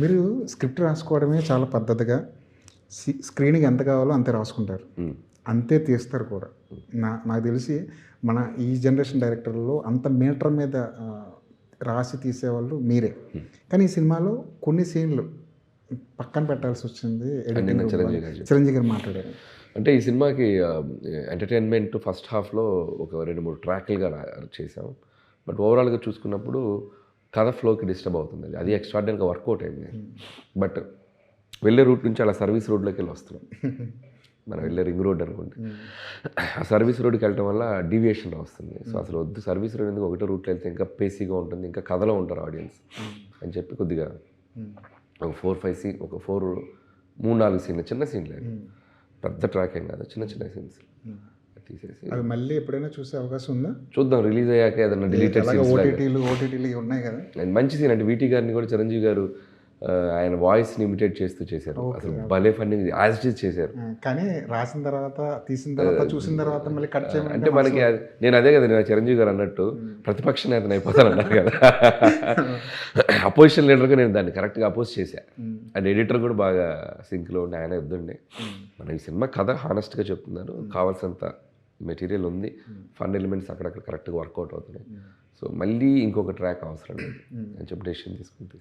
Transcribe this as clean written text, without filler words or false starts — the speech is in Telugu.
మీరు స్క్రిప్ట్ రాసుకోవడమే చాలా పద్ధతిగా స్క్రీన్‌కి ఎంత కావాలో అంతే రాసుకుంటారు. అంతే తీస్తారు కూడా. నాకు తెలిసి మన ఈ జనరేషన్ డైరెక్టర్‌లో అంత మీటర్ మీద రాసి తీసేవాళ్ళు మీరే. కానీ ఈ సినిమాలో కొన్ని సీన్‌లు పక్కన పెట్టాల్సొచ్చింది. నిన్న ఎడిటింగ్ చిరంజీవి గారు మాట్లాడారు. అంటే ఈ సినిమాకి ఎంటర్‌టైన్‌మెంట్ ఫస్ట్ హాఫ్‌లో ఒక 2, 3 ట్రాక్‌లుగా చేసాం. బట్ ఓవరాల్‌గా చూసుకున్నప్పుడు కథ ఫ్లోకి డిస్టర్బ్ అవుతుంది. అది ఎక్స్ట్రార్డినరీగా వర్కౌట్ అయింది. బట్ వెళ్ళే రూట్ నుంచి అలా సర్వీస్ రోడ్లోకి వెళ్ళి వస్తున్నాం. మనం వెళ్ళే రింగ్ రోడ్ అనుకోండి. ఆ సర్వీస్ రోడ్కి వెళ్ళటం వల్ల డీవియేషన్ వస్తుంది. సో అసలు వద్దు, సర్వీస్ రోడ్ ఎందుకు, ఒకటే రూట్లో వెళ్తే ఇంకా పేసీగా ఉంటుంది, ఇంకా కథలో ఉంటారు ఆడియన్స్ అని చెప్పి కొద్దిగా ఒక 4-5 సీన్, ఒక 3-4 సీన్లు, చిన్న సీన్లే, పెద్ద ట్రాక్ ఏం కాదు, చిన్న చిన్న సీన్స్ తీసేసి అవి మళ్ళీ ఎప్పుడైనా చూసే అవకాశం ఉందా? చూద్దాం, రిలీజ్ అయ్యాక ఏదైనా డిలీటెడ్ సీన్స్. ఓటీటీలు ఉన్నాయి కదా. మంచి సీన్ అంటే వీటీ గారిని కూడా చిరంజీవి గారు ఆయన వాయిస్ని ఇమిటేట్ చేస్తూ చేశారు. అసలు భలే ఫన్నీ యాజ్ ఇట్ ఈజ్ చేశారు. కానీ రాసిన తర్వాత, తీసిన తర్వాత, చూసిన తర్వాత మళ్ళీ కట్ చేయమంటే అంటే మనకి నేను అదే కదా, నేను చిరంజీవి గారు అన్నట్టు ప్రతిపక్ష నేతను అయిపోతాను అన్నారు కదా. అపోజిషన్ లీడర్గా నేను దాన్ని కరెక్ట్గా అపోజ్ చేశాను. అండ్ ఎడిటర్ కూడా బాగా సింక్లో ఉండి ఆయన వద్దండి, మన ఈ సినిమా కథ హానెస్ట్గా చెప్తున్నారు, కావాల్సినంత మెటీరియల్ ఉంది, ఫన్ ఎలిమెంట్స్ అక్కడక్కడ కరెక్ట్గా వర్కౌట్ అవుతున్నాయి, సో మళ్ళీ ఇంకొక ట్రాక్ అవసరం లేదు అని చెప్పి డెసిషన్ తీసుకుంటే